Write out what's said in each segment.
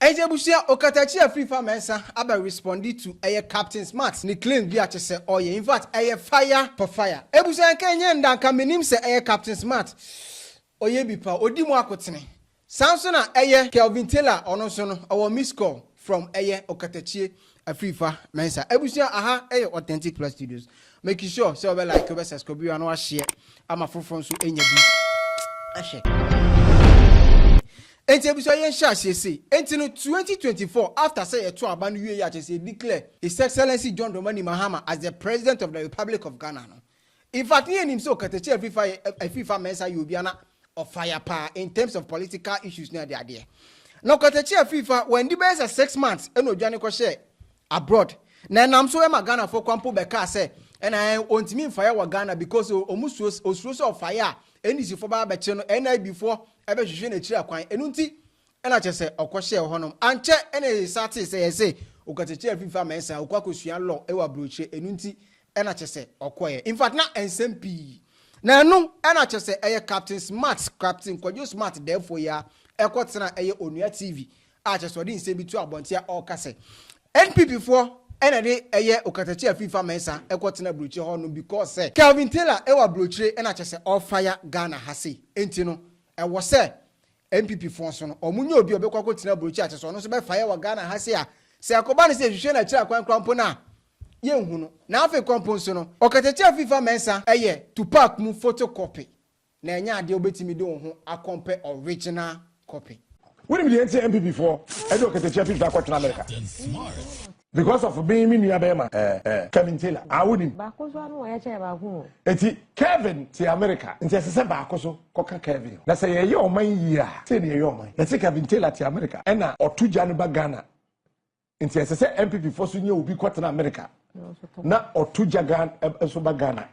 Ejebusia Okatakyei Afrifa mensa aba responded to Captain Smart ni claim bi ache se oye in fact fire for fire. Ebusia nkenye ndanka menim se Captain Smart oye bipa odi mu akotene. Samson na Kelvin Taylor ono so no our miss call from Okatakyei Afrifa mensa. Ebusia aha Authentic Plus Studios. Make sure so be like be subscribe you and share ama fofon so enya bi. Ahye. Enti ebiso yen sha say enti no 2024 after say eto aba no wie ya say declare His Excellency John Dramani Mahama as the President of the Republic of Ghana no. In fact he him so Okatakyei Afrifa mensa you be na of fire power in terms of political issues near the idea. Now Okatakyei Afrifa when the best 6 months eno dwane ko share abroad. Na nam so e Ghana for kwampo be ka say and I want me fire wa Ghana because almost was of fire any si for ba be no and before ebe hwehwe na kira kwan enunti na che se okwohye honom anche ene sati say Okatakyei Afrifa mensa okwakosua law e wa broche enunti na che se okoye in fact na NSMP na no na che se Captain Smart Captain Kwadwo Smart therefore ya ekotena Onua TV a che so di nse bitu abontia okase NPP for ena de Okatakyei Afrifa mensa ekotena broche honom because Kelvin Taylor e wa broche na che se all fire Ghana hase enti no was say MPP fonso no omunye obi obekwa kotina brochi ate so no so be fire wa Ghana ha se a se akoba ne se hwehwe na kira kwankrampo na ye hu no na afi kwampo so no Okatakyei Afrifa mensa Tupac mu photocopy na enya ade obetimi de ho akompe original copy. What do you say MPP for Okatakyei Afrifa kwatena America? Because of being me near Bema, Kevin Taylor, I wouldn't. Eti Kevin to America, and just a bacoso, Coca Kevin. That's a year my year, 10 year my. Let's say Kevin Taylor to America, and or 2 January Ghana. And just a MPP for senior will be quite in America. Not or 2 Jagan so Ghana.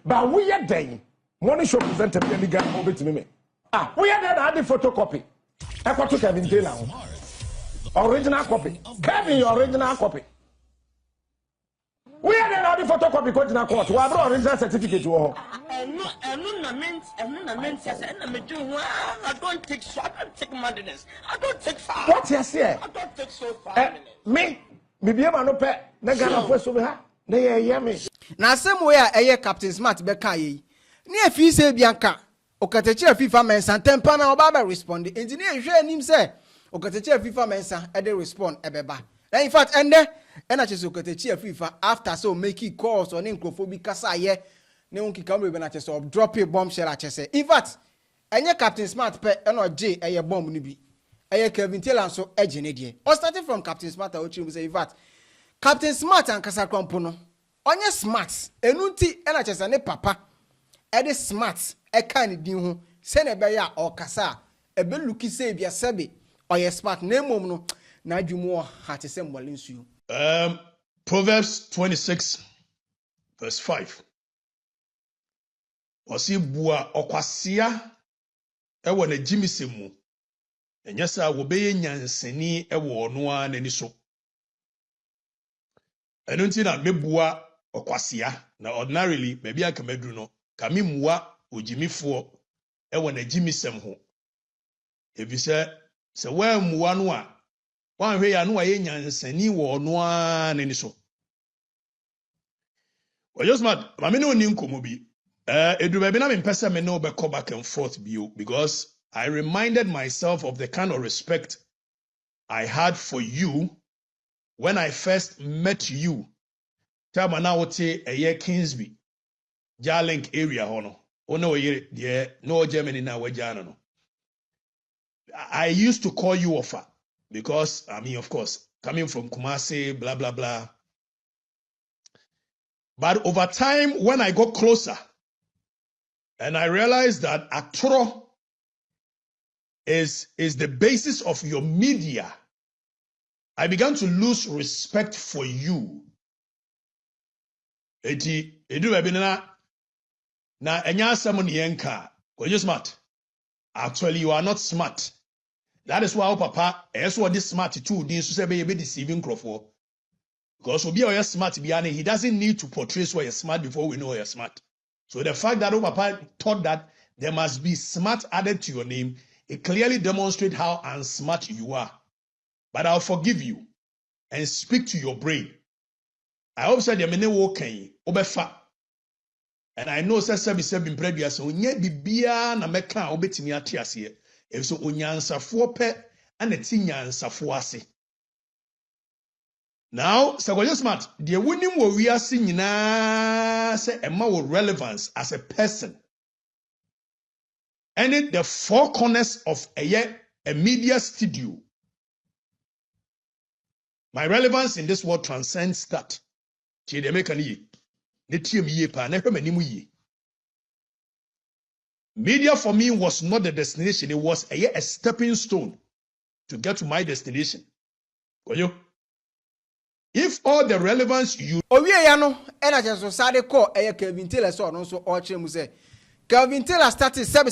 But we are day. Money show presented any Ghana over to me. We are there the photocopy. I got to Kevin Taylor. Original copy. Kevin, your original copy. We are the photocopy court in a court. We have original certificate. I don't take madness. I don't take fire. What you say? I don't take so far. Me be able to pay. Negana first over her. They hear me. Na same way Captain Smart be ka yi. Ni afi se bianka. Okatakyei Afrifa mensa tempa na obaba respond. Engineer hwe anim say Okatakyei Afrifa mensa ede respond ebeba. In fact ende ena che Okatakyei Afrifa after so make it calls on nkrofo kasa ye ne won kika mo be na che so drop a bombshell a che say. In fact enye Captain Smart pe ena oje bomb ni bi. Kelvin Taylor so eje ne de. O starting from Captain Smart o chi say in fact Captain Smart and kasa kwampo no onye smart enunti ena che say ne papa ede smart e kan din ho se ne be ya o kasa ebe luki say bia sebe oye smart na mom no na adwumo ha te se mbole nsuo. Proverbs 26 verse 5. Osi bua okwasea ewo na jimisemu. Enya sa wo beye nyansani ewo ono a nani so. Eno nti na mebua okwasea na ordinarily maybe aka medru no kami muwa ojimifo ewo na jimisem ho. Ebise se wa muwa no a wan hwe ya no wa ye nyansani wo no a nani so. Well, just mad. I mean, no nkomo bi. Edu be na me pese me no be come back and forth bio because I reminded myself of the kind of respect I had for you when I first met you. Time na wote eye Kingsby, Jarlink area hono. Ono ye de no Germany na wajana no. I used to call you Offer because I mean, of course, coming from Kumasi, blah blah blah. But over time, when I got closer, and I realized that Atro is the basis of your media, I began to lose respect for you. Eti edu ebina na enya asem ne yenka. Are you smart? Actually, you are not smart. That is why Papa is what this smart too. This is be deceiving Crawford. Because we are smart, he doesn't need to portray so you're smart before we know you're smart. So the fact that Papa thought that there must be smart added to your name, it clearly demonstrates how unsmart you are. but I'll forgive you and speak to your brain. I hope said yamene wo kan obefa. And I know sabi in previous so nye bibia na meka obetimi ate ase. E so onyansafo pe and eti nyansafo ase. Now, Sagojo Smart, the winning wo we are seeing na say emma wo relevance as a person. And in the four corners of a media studio. My relevance in this world transcends that. Media for me was not the destination, it was a stepping stone to get to my destination. If all the relevance you Owie no ena je so sade call Kelvin Taylor so no so oche mu say Kelvin Taylor started 7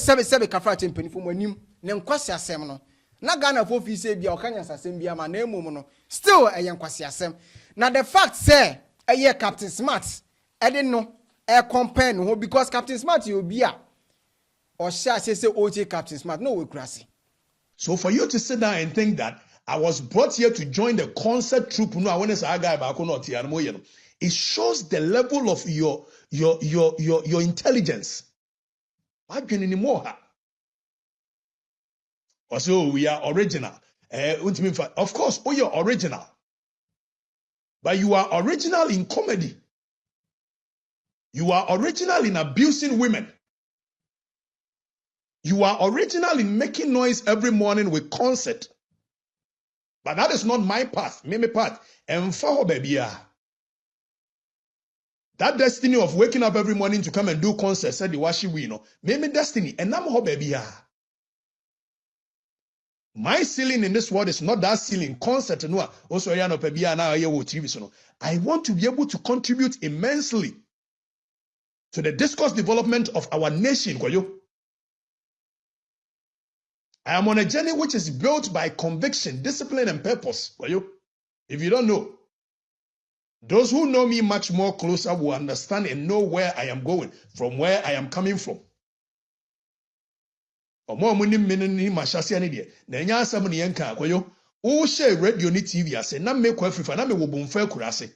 kafra champion mo anim ne nkwasi asem no na Ghana for fi say bia okanya asem bia ma na emum no still nkwasi asem na the fact say Captain Smart didn't know compare no because Captain Smart you be a or shall say OJ Captain Smart no we crazy. So for you to sit down and think that I was brought here to join the concert troupe, no, I want to say it shows the level of your intelligence. What can anymore? Also, we are original. Of course, we are original. But you are original in comedy. You are original in abusing women. You are original in making noise every morning with concert. But that is not my path. My path. And for baby, that destiny of waking up every morning to come and do concerts, said the washi we know. My destiny. And I'm ho baby. My ceiling in this world is not that ceiling. Concert no. Also, I know baby now here with TV. So I want to be able to contribute immensely to the discourse development of our nation. I am on a journey which is built by conviction, discipline, and purpose. If you don't know, those who know me much more closer will understand and know where I am going, from where I am coming from. Radio ni TV ase na me kwa Afrifa na me wo bomfa kurase.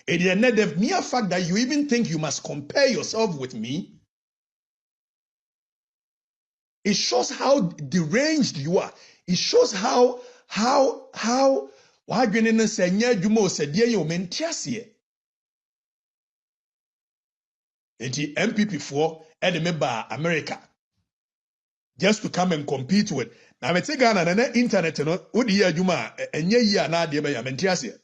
It is the mere fact that you even think you must compare yourself with me. It shows how deranged you are. It shows how why gwenene se nya dwuma o se de ye o mentiase. Enti MPP for e me ba America just to come and compete with. Na me te Ghana na internet no odi ye adwuma enye yi ana de be ya mentiase.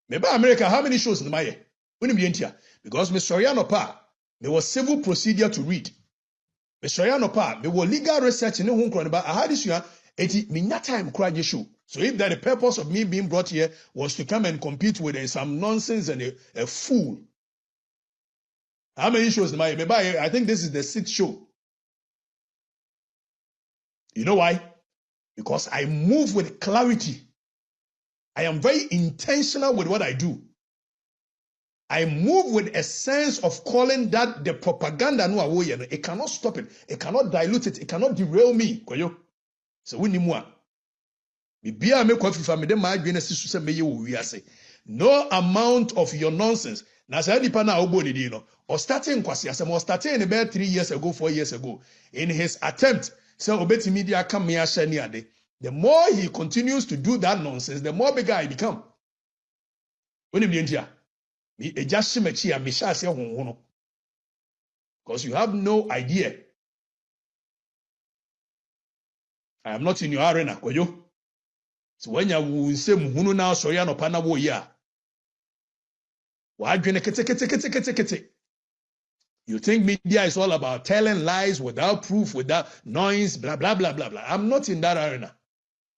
Me ba America, how many shows in my year? Unim de entia because me Soriano pa there was civil procedure to read. Mr. Yanopa, there was legal research in the home crown, but I had this year, time cry show. So if that the purpose of me being brought here was to come and compete with some nonsense and a fool. How many shows am I? I think this is the 6th show. You know why? Because I move with clarity. I am very intentional with what I do. I move with a sense of calling that the propaganda no awoye. It cannot stop it. It cannot dilute it. It cannot derail me. So we need more. No amount of your nonsense. Or starting or starting about 3 years ago, 4 years ago, in his attempt, so obeti media come here the more he continues to do that nonsense, the more bigger I become. Because you have no idea. I am not in your arena, so when you say muhunu now so ya no pana wo ya. You think media is all about telling lies without proof, without noise, blah blah blah blah blah. I'm not in that arena.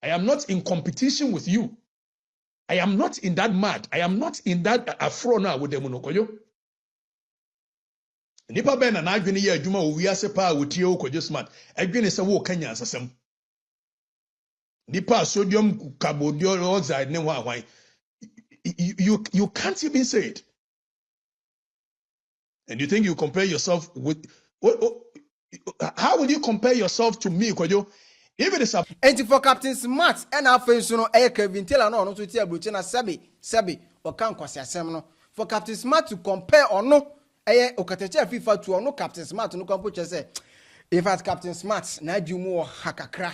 I am not in competition with you. I am not in that mad. I am not in that afro now with the monokoyo. Nipa ben na adwene ye adwuma o wiase pa wotie o kojo smart. Adwene se wo kanya asasem. Nipa sodium carbonium oxide ne hwan. You can't even say it. And you think you compare yourself with how would you compare yourself to me, Kojo? If it is a and for Captain Smart and our friends, you know, Kevin Taylor, no, to tell Brutina Sabi, or Kankwasi Assembly. For Captain Smart to compare or no, Okatakyei Afrifa to or no Captain Smart, no computer say, if as Captain Smart, na you more hakakra.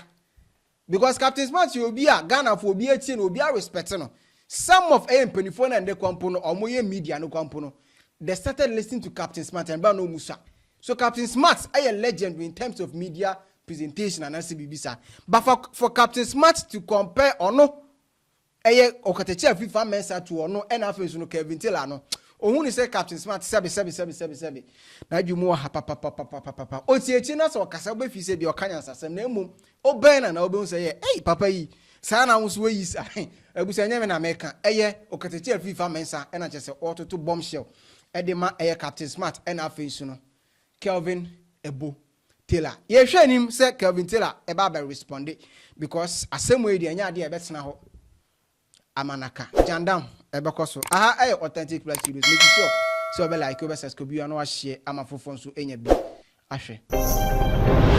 Because Captain Smart, you will be a Ghana for be a chin, will be a respecting. Some of AM Penifone and the compono or more media no compono. They started listening to Captain Smart and Bano Musa. So Captain Smart, a legend in terms of media presentation and CBBSA. But for Captain Smart to compare or no, Okatakyei Afrifa mensa to or no, and after no Kevin Taylor no. Ohun say Captain Smart sebi. Na you more papa. O tie chi na so kasa ba fi se de okanya sasem na emum. O ben na obe say hey papa yi. Sa na wo yi sa. Abusa nyame na meka. Okatakyei Afrifa mensa e na chese ototo bombshell. E de ma Captain Smart e na afensu no. Kelvin Ebo Taylor. Ye hwe anim say Kelvin Taylor e ba respond because asem we de anya de e betena ho. Amanaka Jandam ebekoso aha authentic plus studios make sure so be like you be subscribe you and share ama fofo nso enya bi ahwe